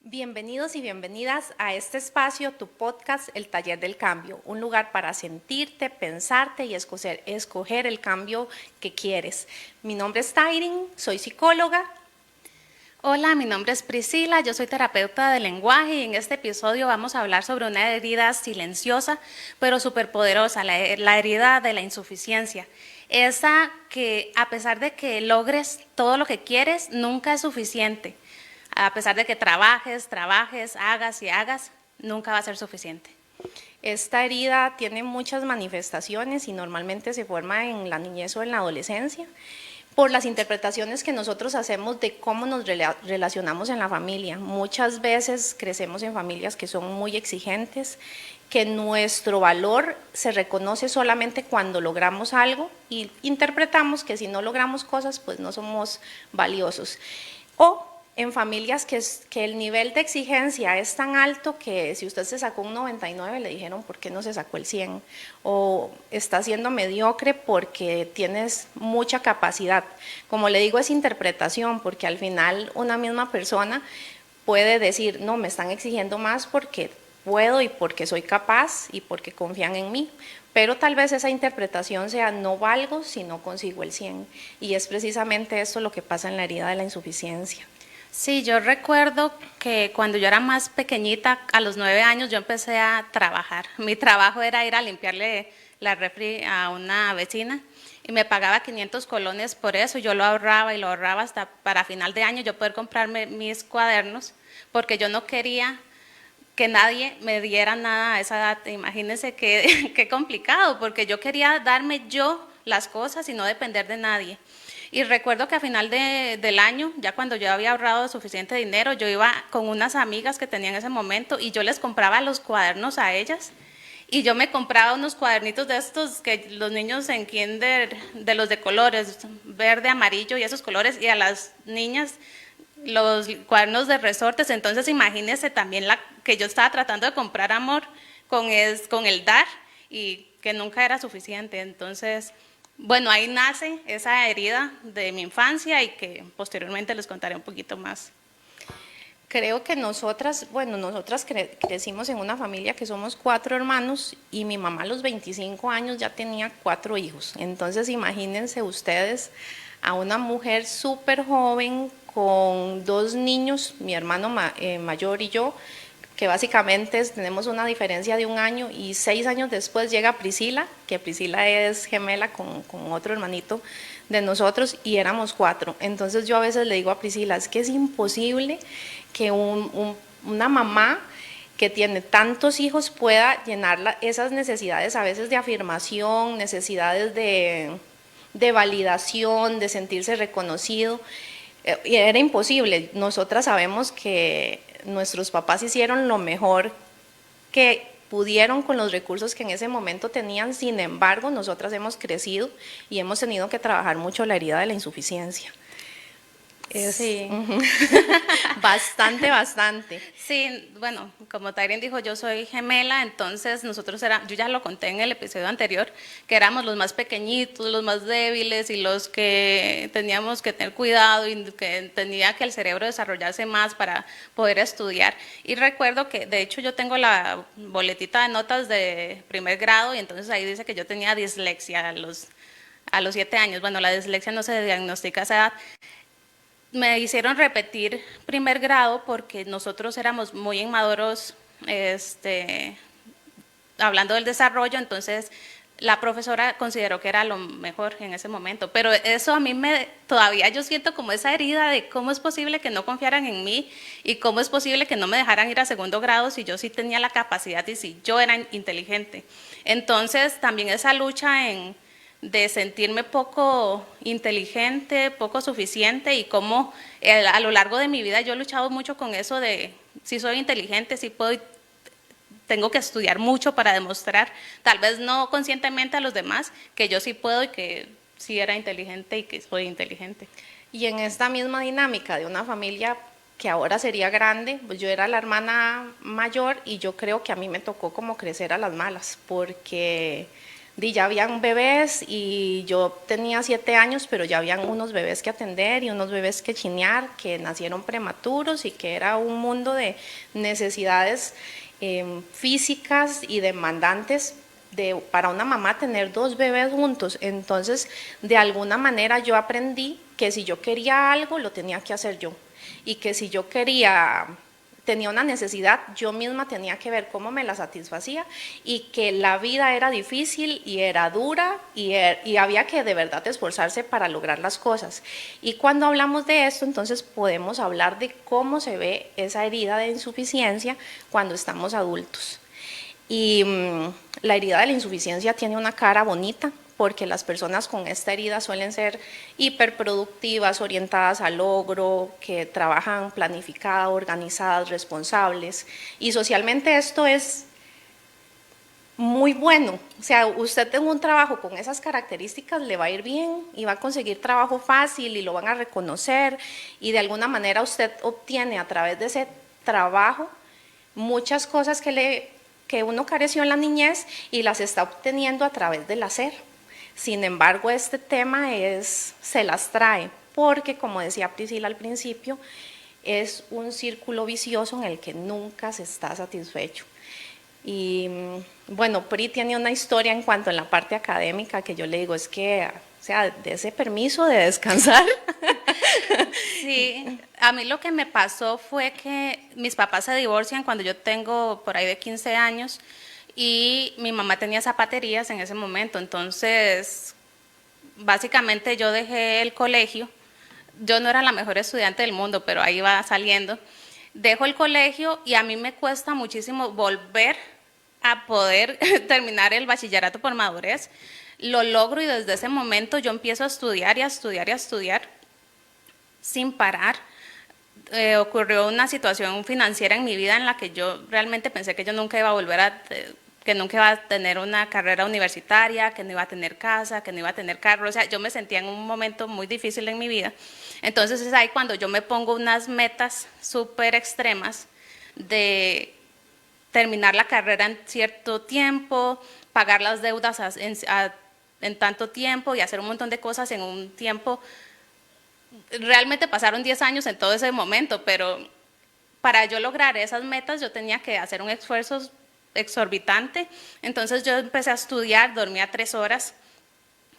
Bienvenidos y bienvenidas a este espacio, tu podcast, El Taller del Cambio, un lugar para sentirte, pensarte y escoger el cambio que quieres. Mi nombre es Tairin, soy psicóloga. Hola, mi nombre es Priscila, yo soy terapeuta de lenguaje y en este episodio vamos a hablar sobre una herida silenciosa pero superpoderosa, la herida de la insuficiencia. Esa que a pesar de que logres todo lo que quieres, nunca es suficiente. A pesar de que trabajes, hagas y hagas, nunca va a ser suficiente. Esta herida tiene muchas manifestaciones y normalmente se forma en la niñez o en la adolescencia por las interpretaciones que nosotros hacemos de cómo nos relacionamos en la familia. Muchas veces crecemos en familias que son muy exigentes, que nuestro valor se reconoce solamente cuando logramos algo y interpretamos que si no logramos cosas, pues no somos valiosos. O en familias que el nivel de exigencia es tan alto que si usted se sacó un 99 le dijeron ¿por qué no se sacó el 100? O está siendo mediocre porque tienes mucha capacidad. Como le digo, es interpretación, porque al final una misma persona puede decir no, me están exigiendo más porque puedo y porque soy capaz y porque confían en mí, pero tal vez esa interpretación sea no valgo si no consigo el 100, y es precisamente eso lo que pasa en la herida de la insuficiencia. Sí, yo recuerdo que cuando yo era más pequeñita, a los 9 años, yo empecé a trabajar. Mi trabajo era ir a limpiarle la refri a una vecina y me pagaba 500 colones por eso. Yo lo ahorraba y lo ahorraba hasta para final de año yo poder comprarme mis cuadernos, porque yo no quería que nadie me diera nada a esa edad. Imagínense qué complicado, porque yo quería darme yo las cosas y no depender de nadie. Y recuerdo que a final del año, ya cuando yo había ahorrado suficiente dinero, yo iba con unas amigas que tenía en ese momento y yo les compraba los cuadernos a ellas. Y yo me compraba unos cuadernitos de estos que los niños en kinder, de los de colores, verde, amarillo y esos colores, y a las niñas los cuadernos de resortes. Entonces imagínense también que yo estaba tratando de comprar amor con el dar y que nunca era suficiente. Entonces, bueno, ahí nace esa herida de mi infancia y que posteriormente les contaré un poquito más. Creo que nosotras crecimos en una familia que somos 4 hermanos y mi mamá a los 25 años ya tenía 4 hijos. Entonces imagínense ustedes a una mujer súper joven con 2 niños, mi hermano mayor y yo, que básicamente tenemos una diferencia de 1 año, y 6 años después llega Priscila, que Priscila es gemela con otro hermanito de nosotros y éramos 4. Entonces yo a veces le digo a Priscila, es que es imposible que una mamá que tiene tantos hijos pueda llenar esas necesidades a veces de afirmación, necesidades de validación, de sentirse reconocido. Y era imposible. Nosotras sabemos que nuestros papás hicieron lo mejor que pudieron con los recursos que en ese momento tenían. Sin embargo, nosotras hemos crecido y hemos tenido que trabajar mucho la herida de la insuficiencia. Es Sí. bastante. Sí, bueno, como Tyrion dijo, yo soy gemela, entonces nosotros yo ya lo conté en el episodio anterior, que éramos los más pequeñitos, los más débiles y los que teníamos que tener cuidado y que tenía que el cerebro desarrollarse más para poder estudiar. Y recuerdo que, de hecho, yo tengo la boletita de notas de primer grado y entonces ahí dice que yo tenía dislexia a los 7 años. Bueno, la dislexia no se diagnostica a esa edad. Me hicieron repetir primer grado porque nosotros éramos muy inmaduros, hablando del desarrollo, entonces la profesora consideró que era lo mejor en ese momento, pero eso a mí todavía yo siento como esa herida de cómo es posible que no confiaran en mí y cómo es posible que no me dejaran ir a segundo grado si yo sí tenía la capacidad y si yo era inteligente. Entonces también esa lucha de sentirme poco inteligente, poco suficiente, y cómo a lo largo de mi vida yo he luchado mucho con eso de si soy inteligente, si puedo, tengo que estudiar mucho para demostrar, tal vez no conscientemente a los demás, que yo sí puedo y que sí era inteligente y que soy inteligente. Y en esta misma dinámica de una familia que ahora sería grande, pues yo era la hermana mayor y yo creo que a mí me tocó como crecer a las malas, porque ya habían bebés y yo tenía 7 años, pero ya habían unos bebés que atender y unos bebés que chinear, que nacieron prematuros y que era un mundo de necesidades físicas y demandantes para una mamá tener 2 bebés juntos. Entonces, de alguna manera yo aprendí que si yo quería algo, lo tenía que hacer yo. Y que si yo tenía una necesidad, yo misma tenía que ver cómo me la satisfacía, y que la vida era difícil y era dura y había que de verdad esforzarse para lograr las cosas. Y cuando hablamos de esto, entonces podemos hablar de cómo se ve esa herida de insuficiencia cuando estamos adultos. Y la herida de la insuficiencia tiene una cara bonita, porque las personas con esta herida suelen ser hiperproductivas, orientadas al logro, que trabajan planificadas, organizadas, responsables. Y socialmente esto es muy bueno. O sea, usted en un trabajo con esas características le va a ir bien y va a conseguir trabajo fácil y lo van a reconocer, y de alguna manera usted obtiene a través de ese trabajo muchas cosas que uno careció en la niñez y las está obteniendo a través del hacer. Sin embargo, este tema se las trae, porque como decía Priscila al principio, es un círculo vicioso en el que nunca se está satisfecho. Y bueno, Pri tiene una historia en cuanto a la parte académica que yo le digo, es que, o sea, de ese permiso de descansar. Sí, a mí lo que me pasó fue que mis papás se divorcian cuando yo tengo por ahí de 15 años y mi mamá tenía zapaterías en ese momento, entonces básicamente yo dejé el colegio. Yo no era la mejor estudiante del mundo, pero ahí va saliendo. Dejo el colegio y a mí me cuesta muchísimo volver a poder terminar el bachillerato por madurez. Lo logro y desde ese momento yo empiezo a estudiar y a estudiar y a estudiar sin parar. Ocurrió una situación financiera en mi vida en la que yo realmente pensé que yo nunca iba a volver que nunca iba a tener una carrera universitaria, que no iba a tener casa, que no iba a tener carro. O sea, yo me sentía en un momento muy difícil en mi vida. Entonces es ahí cuando yo me pongo unas metas súper extremas de terminar la carrera en cierto tiempo, pagar las deudas en tanto tiempo y hacer un montón de cosas en un tiempo. Realmente pasaron 10 años en todo ese momento, pero para yo lograr esas metas yo tenía que hacer un esfuerzo exorbitante. Entonces yo empecé a estudiar, dormía 3 horas,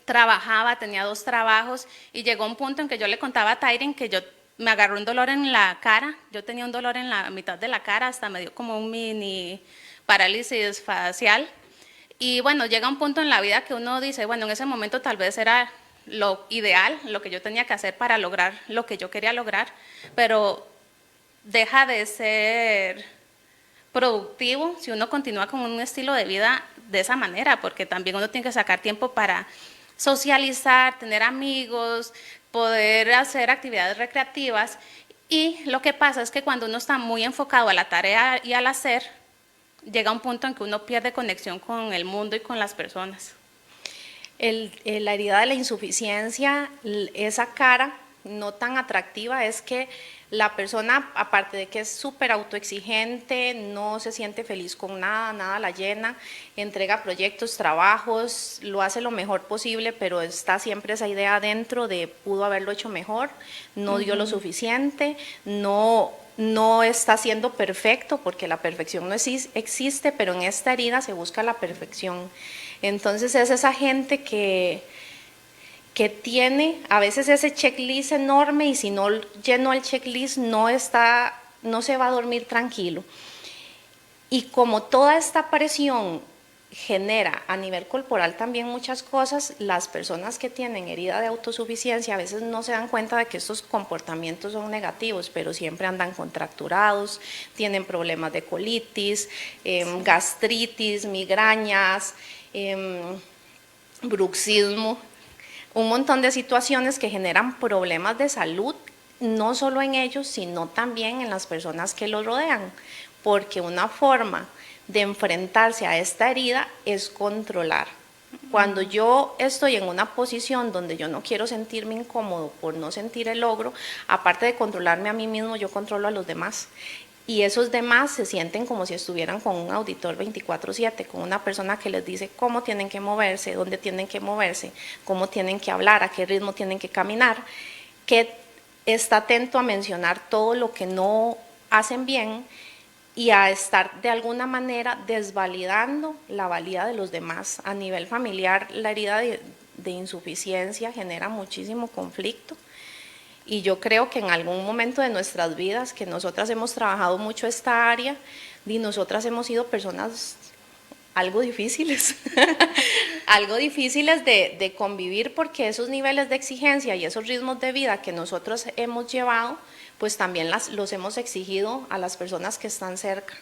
trabajaba, tenía 2 trabajos y llegó un punto en que yo le contaba a Tyren que me agarró un dolor en la cara. Yo tenía un dolor en la mitad de la cara, hasta me dio como un mini parálisis facial. Y bueno, llega un punto en la vida que uno dice, bueno, en ese momento tal vez era lo ideal, lo que yo tenía que hacer para lograr lo que yo quería lograr, pero deja de ser productivo si uno continúa con un estilo de vida de esa manera, porque también uno tiene que sacar tiempo para socializar, tener amigos, poder hacer actividades recreativas. Y lo que pasa es que cuando uno está muy enfocado a la tarea y al hacer, llega un punto en que uno pierde conexión con el mundo y con las personas. La herida de la insuficiencia, esa cara no tan atractiva, es que la persona, aparte de que es súper autoexigente, no se siente feliz con nada, nada la llena, entrega proyectos, trabajos, lo hace lo mejor posible, pero está siempre esa idea dentro de pudo haberlo hecho mejor, no dio lo suficiente, no está siendo perfecto, porque la perfección no existe, pero en esta herida se busca la perfección. Entonces es esa gente que tiene a veces ese checklist enorme, y si no llenó el checklist no se va a dormir tranquilo. Y como toda esta presión genera a nivel corporal también muchas cosas, las personas que tienen herida de autosuficiencia a veces no se dan cuenta de que estos comportamientos son negativos, pero siempre andan contracturados, tienen problemas de colitis, gastritis, migrañas, bruxismo, un montón de situaciones que generan problemas de salud, no solo en ellos, sino también en las personas que los rodean, porque una forma de enfrentarse a esta herida es controlar. Cuando yo estoy en una posición donde yo no quiero sentirme incómodo por no sentir el logro, aparte de controlarme a mí mismo, yo controlo a los demás. y esos demás se sienten como si estuvieran con un auditor 24/7, con una persona que les dice cómo tienen que moverse, dónde tienen que moverse, cómo tienen que hablar, a qué ritmo tienen que caminar, que está atento a mencionar todo lo que no hacen bien y a estar de alguna manera desvalidando la valía de los demás. A nivel familiar, la herida de insuficiencia genera muchísimo conflicto. Y yo creo que en algún momento de nuestras vidas, que nosotras hemos trabajado mucho esta área, y nosotras hemos sido personas algo difíciles, algo difíciles de convivir, porque esos niveles de exigencia y esos ritmos de vida que nosotros hemos llevado, pues también los hemos exigido a las personas que están cerca.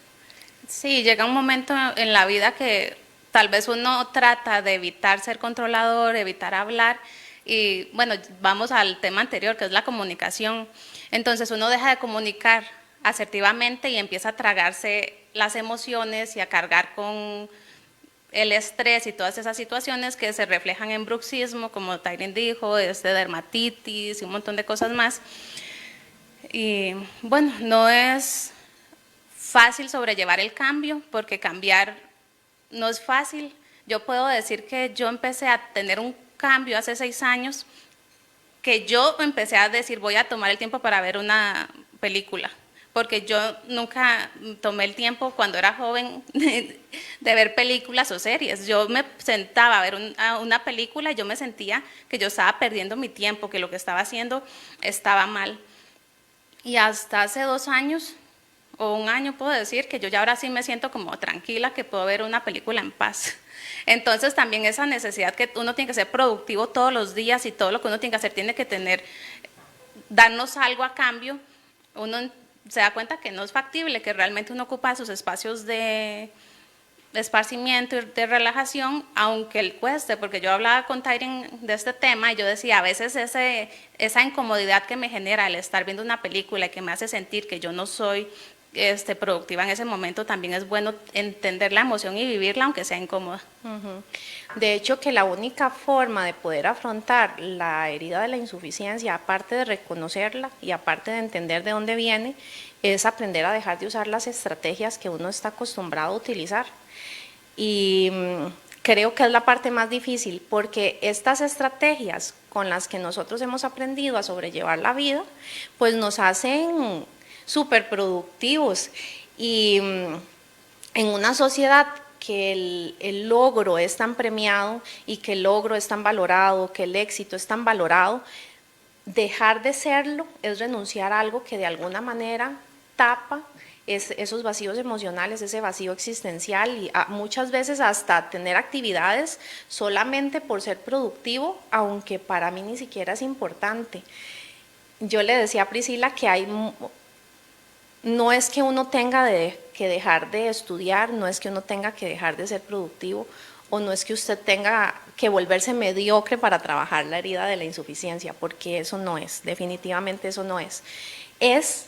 Sí, llega un momento en la vida que tal vez uno trata de evitar ser controlador, evitar hablar, y bueno, vamos al tema anterior, que es la comunicación. Entonces uno deja de comunicar asertivamente y empieza a tragarse las emociones y a cargar con el estrés y todas esas situaciones que se reflejan en bruxismo, como Tyrin dijo, dermatitis y un montón de cosas más. Y bueno, no es fácil sobrellevar el cambio, porque cambiar no es fácil. Yo puedo decir que yo empecé a tener un cambio hace 6 años, que yo empecé a decir voy a tomar el tiempo para ver una película, porque yo nunca tomé el tiempo cuando era joven de ver películas o series. Yo me sentaba a ver una película y yo me sentía que yo estaba perdiendo mi tiempo, que lo que estaba haciendo estaba mal. Y hasta hace 2 años o 1 año puedo decir que yo ya ahora sí me siento como tranquila, que puedo ver una película en paz. Entonces también esa necesidad que uno tiene que ser productivo todos los días y todo lo que uno tiene que hacer tiene que darnos algo a cambio. Uno se da cuenta que no es factible, que realmente uno ocupa sus espacios de esparcimiento y de relajación, aunque le cueste, porque yo hablaba con Tyrin de este tema y yo decía, a veces esa incomodidad que me genera el estar viendo una película y que me hace sentir que yo no soy productiva en ese momento, también es bueno entender la emoción y vivirla, aunque sea incómoda. De hecho, que la única forma de poder afrontar la herida de la insuficiencia, aparte de reconocerla y aparte de entender de dónde viene, es aprender a dejar de usar las estrategias que uno está acostumbrado a utilizar. Y creo que es la parte más difícil, porque estas estrategias con las que nosotros hemos aprendido a sobrellevar la vida, pues nos hacen súper productivos. Y en una sociedad que el logro es tan premiado y que el logro es tan valorado, que el éxito es tan valorado, dejar de serlo es renunciar a algo que de alguna manera tapa esos vacíos emocionales, ese vacío existencial, y muchas veces hasta tener actividades solamente por ser productivo, aunque para mí ni siquiera es importante. Yo le decía a Priscila que no es que uno tenga que dejar de estudiar, no es que uno tenga que dejar de ser productivo, o no es que usted tenga que volverse mediocre para trabajar la herida de la insuficiencia, porque eso no es, definitivamente eso no es. Es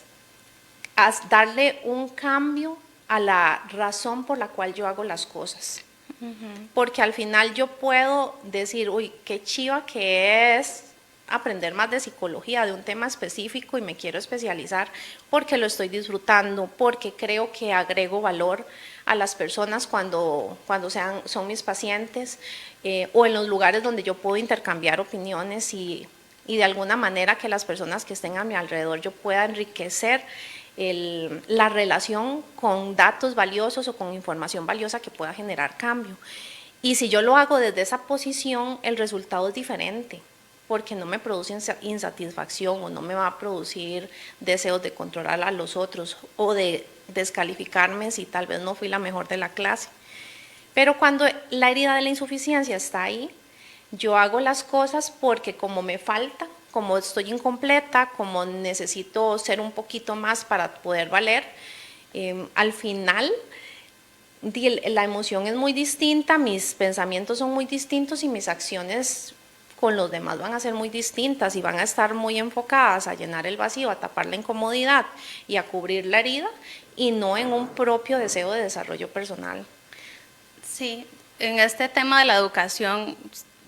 darle un cambio a la razón por la cual yo hago las cosas. Porque al final yo puedo decir, uy, qué chiva que es aprender más de psicología, de un tema específico, y me quiero especializar porque lo estoy disfrutando, porque creo que agrego valor a las personas cuando son mis pacientes, o en los lugares donde yo puedo intercambiar opiniones y de alguna manera que las personas que estén a mi alrededor yo pueda enriquecer la relación con datos valiosos o con información valiosa que pueda generar cambio. Y si yo lo hago desde esa posición, el resultado es diferente, porque no me produce insatisfacción o no me va a producir deseos de controlar a los otros o de descalificarme si tal vez no fui la mejor de la clase. Pero cuando la herida de la insuficiencia está ahí, yo hago las cosas porque como me falta, como estoy incompleta, como necesito ser un poquito más para poder valer, al final la emoción es muy distinta, mis pensamientos son muy distintos y mis acciones con los demás van a ser muy distintas y van a estar muy enfocadas a llenar el vacío, a tapar la incomodidad y a cubrir la herida, y no en un propio deseo de desarrollo personal. Sí, en este tema de la educación,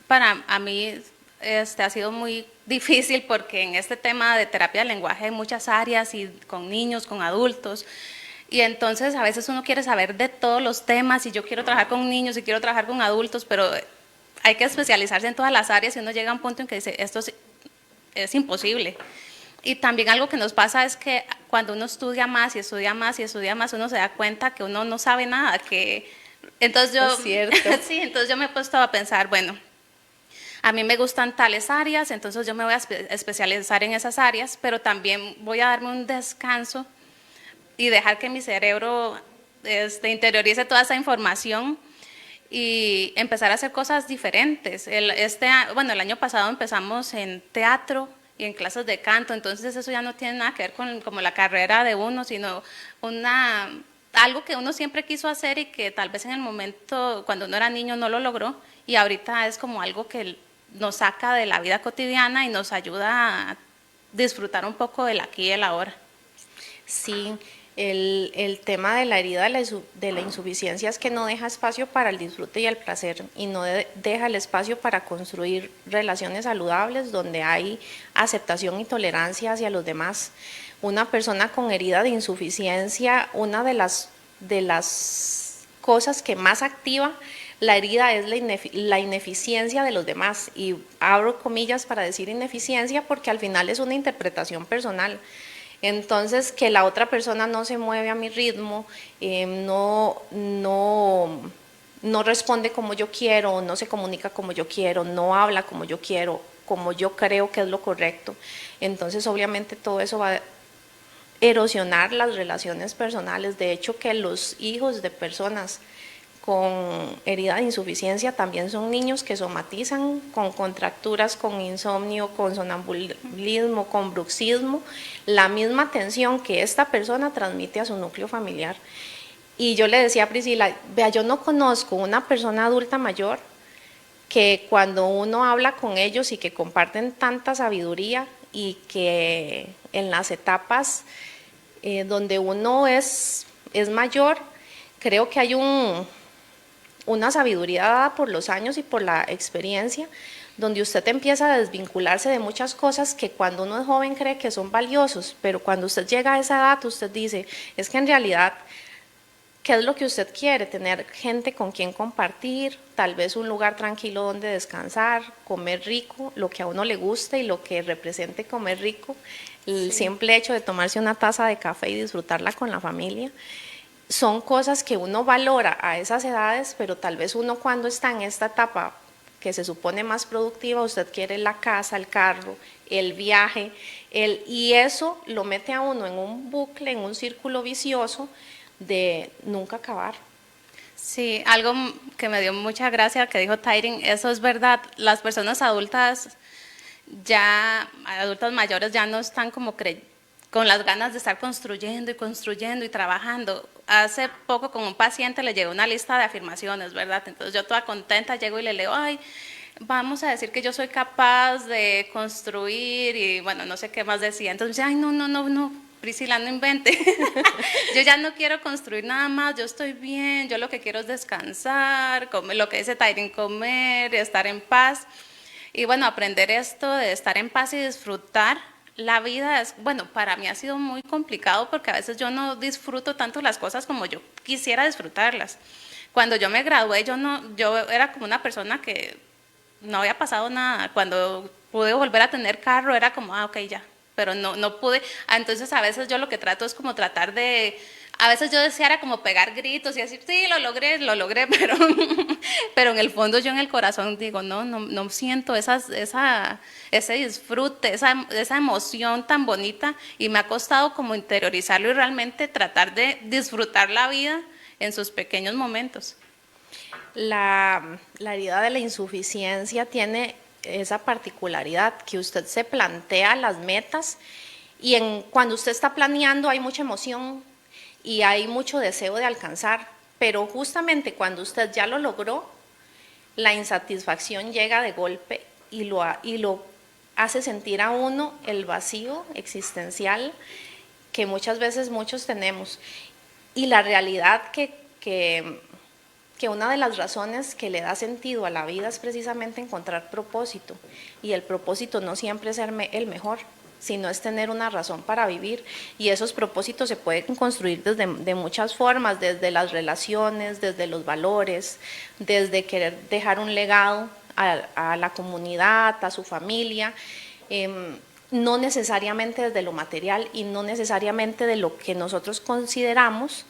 para mí ha sido muy difícil, porque en este tema de terapia del lenguaje hay muchas áreas, y con niños, con adultos. Y entonces a veces uno quiere saber de todos los temas y yo quiero trabajar con niños y quiero trabajar con adultos, pero hay que especializarse en todas las áreas y uno llega a un punto en que dice, esto es imposible. Y también algo que nos pasa es que cuando uno estudia más y estudia más y estudia más, uno se da cuenta que uno no sabe nada, que entonces yo, Es cierto. sí, entonces yo me he puesto a pensar, bueno, a mí me gustan tales áreas, entonces yo me voy a especializar en esas áreas, pero también voy a darme un descanso y dejar que mi cerebro interiorice toda esa información y empezar a hacer cosas diferentes. Bueno, el año pasado empezamos en teatro y en clases de canto, entonces eso ya no tiene nada que ver con como la carrera de uno, sino algo que uno siempre quiso hacer y que tal vez en el momento, cuando uno era niño, no lo logró, y ahorita es como algo que nos saca de la vida cotidiana y nos ayuda a disfrutar un poco del aquí y el ahora. Sí, el tema de la herida de la insuficiencia es que no deja espacio para el disfrute y el placer y no deja el espacio para construir relaciones saludables donde hay aceptación y tolerancia hacia los demás. Una persona con herida de insuficiencia, una de las cosas que más activa la herida es la ineficiencia de los demás, y abro comillas para decir ineficiencia porque al final es una interpretación personal. Entonces, que la otra persona no se mueve a mi ritmo, no responde como yo quiero, no se comunica como yo quiero, no habla como yo quiero, como yo creo que es lo correcto. Entonces, obviamente, todo eso va a erosionar las relaciones personales. De hecho, que los hijos de personas con herida de insuficiencia también son niños que somatizan con contracturas, con insomnio, con sonambulismo, con bruxismo, la misma tensión que esta persona transmite a su núcleo familiar. Y yo le decía a Priscila, vea, yo no conozco una persona adulta mayor que cuando uno habla con ellos y que comparten tanta sabiduría y que en las etapas donde uno es mayor, creo que hay una sabiduría dada por los años y por la experiencia, donde usted empieza a desvincularse de muchas cosas que cuando uno es joven cree que son valiosos, pero cuando usted llega a esa edad usted dice, es que en realidad, ¿qué es lo que usted quiere? Tener gente con quien compartir, tal vez un lugar tranquilo donde descansar, comer rico, lo que a uno le guste y lo que represente comer rico, el simple hecho de tomarse una taza de café y disfrutarla con la familia. Son cosas que uno valora a esas edades, pero tal vez uno cuando está en esta etapa que se supone más productiva, usted quiere la casa, el carro, el viaje, y eso lo mete a uno en un bucle, en un círculo vicioso de nunca acabar. Sí, algo que me dio mucha gracia que dijo Tyrin, eso es verdad, las personas adultas adultas mayores ya no están como con las ganas de estar construyendo y construyendo y trabajando. Hace poco con un paciente le llegó una lista de afirmaciones, ¿verdad? Entonces yo toda contenta llego y le leo, ay, vamos a decir que yo soy capaz de construir y bueno, no sé qué más decía. Entonces dice, ay, no, Priscila, no invente. Yo ya no quiero construir nada más, yo estoy bien, yo lo que quiero es descansar, comer, lo que dice Tyrin, comer, estar en paz. Y bueno, aprender esto de estar en paz y disfrutar la vida bueno, para mí ha sido muy complicado porque a veces yo no disfruto tanto las cosas como yo quisiera disfrutarlas. Cuando yo me gradué, yo era como una persona que no había pasado nada. Cuando pude volver a tener carro, era como, ok, ya, pero no pude. Entonces a veces yo lo que trato es como tratar de, a veces yo deseara como pegar gritos y decir, sí, lo logré, pero en el fondo yo en el corazón digo, no siento ese disfrute, esa emoción tan bonita, y me ha costado como interiorizarlo y realmente tratar de disfrutar la vida en sus pequeños momentos. La herida de la insuficiencia tiene esa particularidad que usted se plantea las metas y cuando usted está planeando hay mucha emoción y hay mucho deseo de alcanzar, pero justamente cuando usted ya lo logró, la insatisfacción llega de golpe y lo hace sentir a uno el vacío existencial que muchas veces muchos tenemos. Y la realidad que una de las razones que le da sentido a la vida es precisamente encontrar propósito, y el propósito no siempre es ser el mejor, sino es tener una razón para vivir. Y esos propósitos se pueden construir de muchas formas, desde las relaciones, desde los valores, desde querer dejar un legado a la comunidad, a su familia, no necesariamente desde lo material y no necesariamente de lo que nosotros consideramos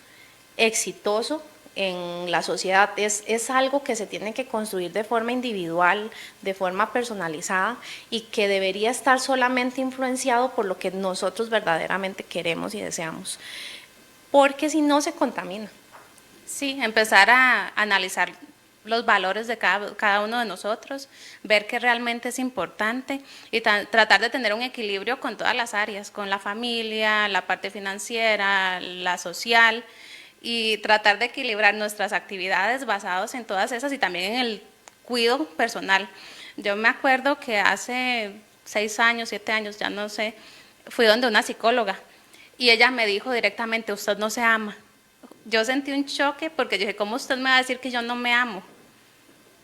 exitoso en la sociedad. Es algo que se tiene que construir de forma individual, de forma personalizada y que debería estar solamente influenciado por lo que nosotros verdaderamente queremos y deseamos, porque si no se contamina. Sí, empezar a analizar los valores de cada uno de nosotros, ver qué realmente es importante y tratar de tener un equilibrio con todas las áreas, con la familia, la parte financiera, la social, y tratar de equilibrar nuestras actividades basadas en todas esas y también en el cuidado personal. Yo me acuerdo que hace 6 años, 7 años, ya no sé, fui donde una psicóloga y ella me dijo directamente, usted no se ama. Yo sentí un choque porque yo dije, ¿cómo usted me va a decir que yo no me amo?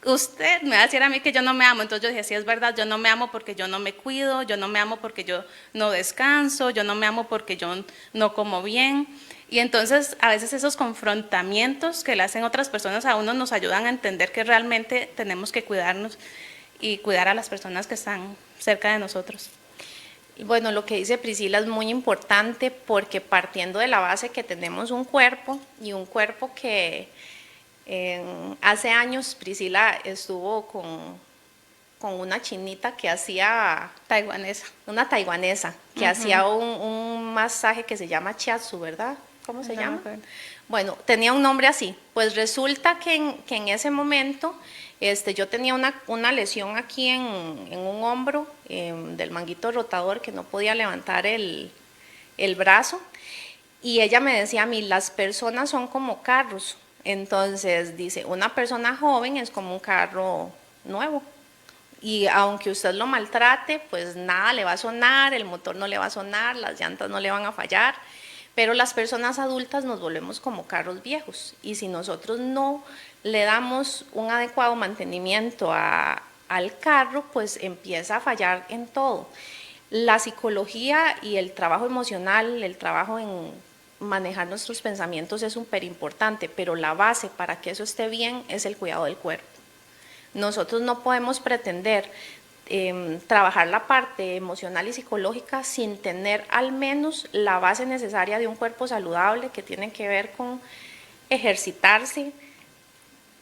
Usted me va a decir a mí que yo no me amo. Entonces yo dije, sí, es verdad, yo no me amo porque yo no me cuido, yo no me amo porque yo no descanso, yo no me amo porque yo no como bien. Y entonces a veces esos confrontamientos que le hacen otras personas a uno nos ayudan a entender que realmente tenemos que cuidarnos y cuidar a las personas que están cerca de nosotros. Bueno, lo que dice Priscila es muy importante porque partiendo de la base que tenemos un cuerpo y un cuerpo que hace años Priscila estuvo con una chinita que hacía Taiwanesa. una taiwanesa que hacía un masaje que se llama shiatsu, ¿verdad? ¿Cómo se llama? Bueno, tenía un nombre así. Pues resulta que en ese momento yo tenía una lesión aquí en un hombro del manguito rotador que no podía levantar el brazo y ella me decía a mí, las personas son como carros. Entonces dice, una persona joven es como un carro nuevo y aunque usted lo maltrate, pues nada le va a sonar, el motor no le va a sonar, las llantas no le van a fallar, pero las personas adultas nos volvemos como carros viejos y si nosotros no le damos un adecuado mantenimiento al carro, pues empieza a fallar en todo. La psicología y el trabajo emocional, el trabajo en manejar nuestros pensamientos es súper importante, pero la base para que eso esté bien es el cuidado del cuerpo. Nosotros no podemos pretender trabajar la parte emocional y psicológica sin tener al menos la base necesaria de un cuerpo saludable que tiene que ver con ejercitarse,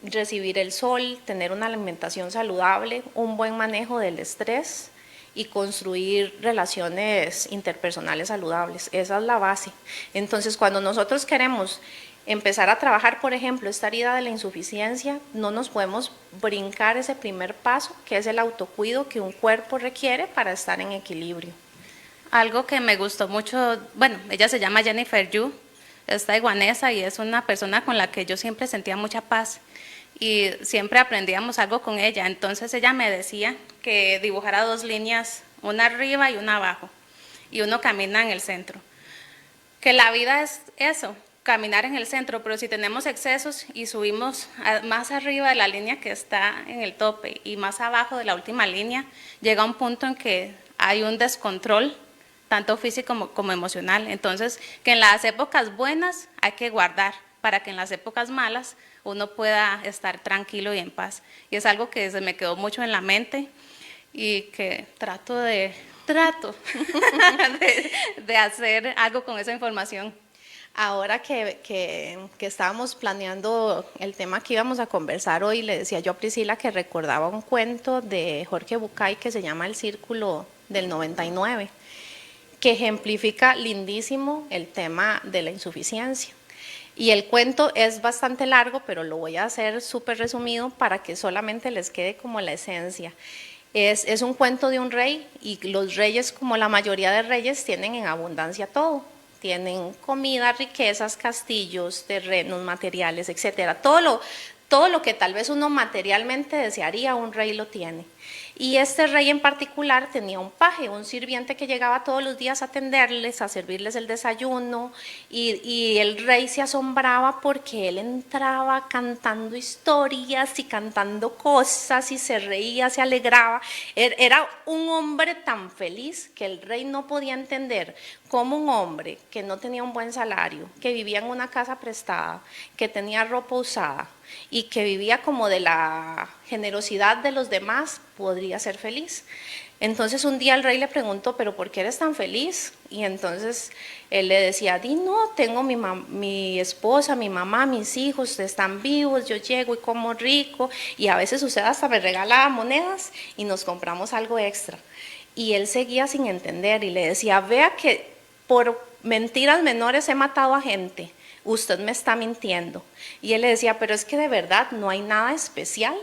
recibir el sol, tener una alimentación saludable, un buen manejo del estrés y construir relaciones interpersonales saludables. Esa es la base. Entonces, cuando nosotros queremos empezar a trabajar, por ejemplo, esta herida de la insuficiencia, no nos podemos brincar ese primer paso, que es el autocuido que un cuerpo requiere para estar en equilibrio. Algo que me gustó mucho, bueno, ella se llama Jennifer Yu, es taiwanesa y es una persona con la que yo siempre sentía mucha paz y siempre aprendíamos algo con ella. Entonces ella me decía que dibujara 2 líneas, una arriba y una abajo, y uno camina en el centro. Que la vida es eso, caminar en el centro, pero si tenemos excesos y subimos más arriba de la línea que está en el tope y más abajo de la última línea, llega un punto en que hay un descontrol, tanto físico como emocional. Entonces, que en las épocas buenas hay que guardar para que en las épocas malas uno pueda estar tranquilo y en paz. Y es algo que se me quedó mucho en la mente y que trato de hacer algo con esa información. Ahora que estábamos planeando el tema que íbamos a conversar hoy, le decía yo a Priscila que recordaba un cuento de Jorge Bucay que se llama El Círculo del 99, que ejemplifica lindísimo el tema de la insuficiencia. Y el cuento es bastante largo, pero lo voy a hacer súper resumido para que solamente les quede como la esencia. Es un cuento de un rey y los reyes, como la mayoría de reyes, tienen en abundancia todo. Tienen comida, riquezas, castillos, terrenos, materiales, etcétera. Todo lo que tal vez uno materialmente desearía, un rey lo tiene. Y este rey en particular tenía un paje, un sirviente que llegaba todos los días a atenderles, a servirles el desayuno, y el rey se asombraba porque él entraba cantando historias y cantando cosas y se reía, se alegraba. Era un hombre tan feliz que el rey no podía entender cómo un hombre que no tenía un buen salario, que vivía en una casa prestada, que tenía ropa usada y que vivía como de la generosidad de los demás, podría ser feliz. Entonces un día el rey le preguntó, ¿pero por qué eres tan feliz? Y entonces él le decía, di no, tengo mi esposa, mi mamá, mis hijos están vivos, yo llego y como rico, y a veces usted hasta me regala monedas y nos compramos algo extra. Y él seguía sin entender y le decía, vea que por mentiras menores he matado a gente, usted me está mintiendo. Y él le decía, pero es que de verdad no hay nada especial,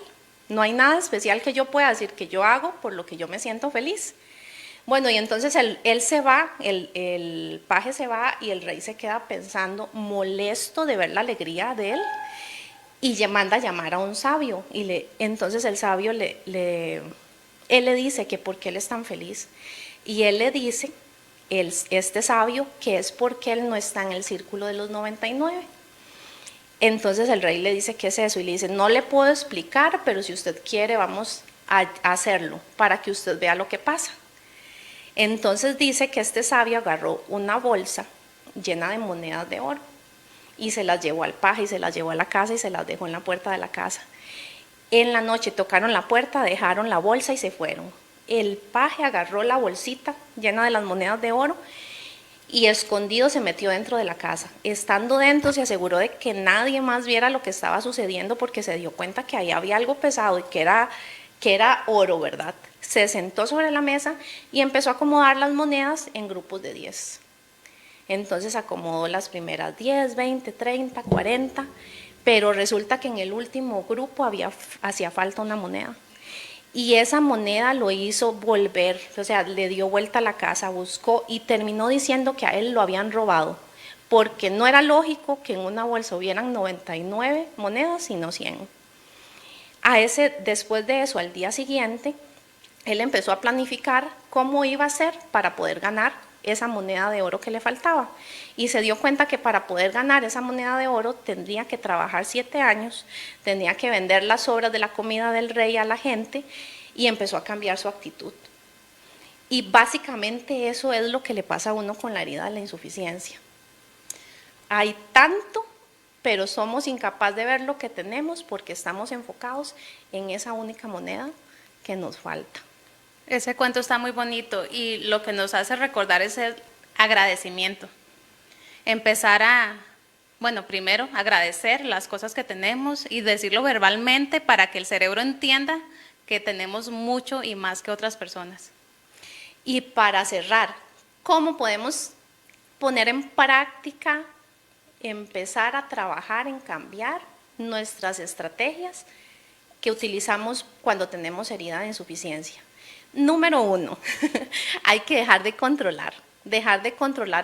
no hay nada especial que yo pueda decir que yo hago por lo que yo me siento feliz. Bueno, y entonces él se va, el paje se va y el rey se queda pensando, molesto de ver la alegría de él, y manda a llamar a un sabio. Entonces el sabio él le dice que por qué él es tan feliz. Y él le dice, este sabio, que es porque él no está en el círculo de los 99. Entonces el rey le dice, ¿qué es eso? Y le dice, no le puedo explicar, pero si usted quiere vamos a hacerlo para que usted vea lo que pasa. Entonces dice que este sabio agarró una bolsa llena de monedas de oro y se las llevó al paje y se las llevó a la casa y se las dejó en la puerta de la casa. En la noche tocaron la puerta, dejaron la bolsa y se fueron. El paje agarró la bolsita llena de las monedas de oro y escondido se metió dentro de la casa. Estando dentro se aseguró de que nadie más viera lo que estaba sucediendo porque se dio cuenta que ahí había algo pesado y que era oro, ¿verdad? Se sentó sobre la mesa y empezó a acomodar las monedas en grupos de 10. Entonces acomodó las primeras 10, 20, 30, 40, pero resulta que en el último grupo hacía falta una moneda. Y esa moneda lo hizo volver, o sea, le dio vuelta a la casa, buscó y terminó diciendo que a él lo habían robado, porque no era lógico que en una bolsa hubieran 99 monedas y no 100. Después de eso, al día siguiente, él empezó a planificar cómo iba a hacer para poder ganar esa moneda de oro que le faltaba. Y se dio cuenta que para poder ganar esa moneda de oro tendría que trabajar 7 años, tenía que vender las sobras de la comida del rey a la gente y empezó a cambiar su actitud. Y básicamente eso es lo que le pasa a uno con la herida de la insuficiencia. Hay tanto, pero somos incapaces de ver lo que tenemos porque estamos enfocados en esa única moneda que nos falta. Ese cuento está muy bonito y lo que nos hace recordar es el agradecimiento. Empezar primero agradecer las cosas que tenemos y decirlo verbalmente para que el cerebro entienda que tenemos mucho y más que otras personas. Y para cerrar, ¿cómo podemos poner en práctica, empezar a trabajar en cambiar nuestras estrategias que utilizamos cuando tenemos herida de insuficiencia? Número 1, hay que dejar de controlar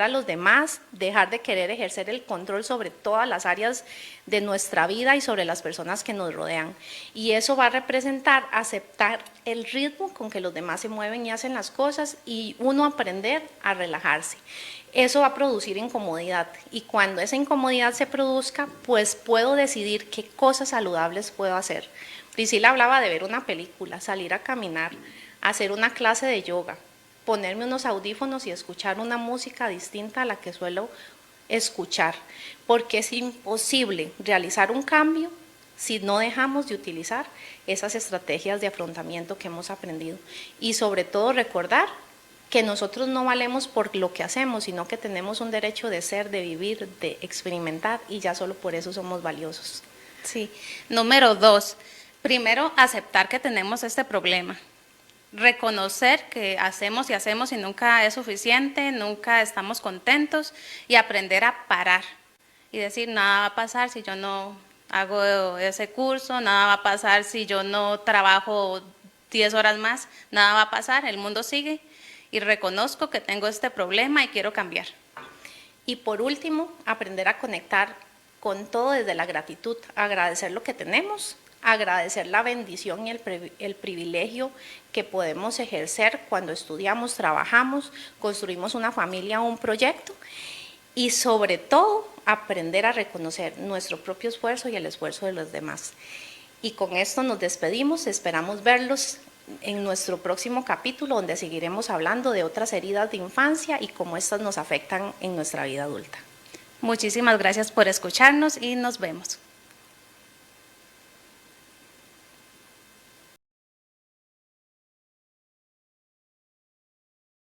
a los demás, dejar de querer ejercer el control sobre todas las áreas de nuestra vida y sobre las personas que nos rodean. Y eso va a representar aceptar el ritmo con que los demás se mueven y hacen las cosas y uno aprender a relajarse. Eso va a producir incomodidad y cuando esa incomodidad se produzca, pues puedo decidir qué cosas saludables puedo hacer. Priscila hablaba de ver una película, salir a caminar, hacer una clase de yoga, ponerme unos audífonos y escuchar una música distinta a la que suelo escuchar, porque es imposible realizar un cambio si no dejamos de utilizar esas estrategias de afrontamiento que hemos aprendido. Y sobre todo recordar que nosotros no valemos por lo que hacemos, sino que tenemos un derecho de ser, de vivir, de experimentar y ya solo por eso somos valiosos. Sí. Número 2, primero aceptar que tenemos este problema. Reconocer que hacemos y nunca es suficiente, nunca estamos contentos y aprender a parar y decir nada va a pasar si yo no hago ese curso, nada va a pasar si yo no trabajo 10 horas más, nada va a pasar, el mundo sigue y reconozco que tengo este problema y quiero cambiar. Y por último, aprender a conectar con todo desde la gratitud, agradecer lo que tenemos, agradecer la bendición y el privilegio que podemos ejercer cuando estudiamos, trabajamos, construimos una familia o un proyecto, y sobre todo aprender a reconocer nuestro propio esfuerzo y el esfuerzo de los demás. Y con esto nos despedimos, esperamos verlos en nuestro próximo capítulo, donde seguiremos hablando de otras heridas de infancia y cómo estas nos afectan en nuestra vida adulta. Muchísimas gracias por escucharnos y nos vemos.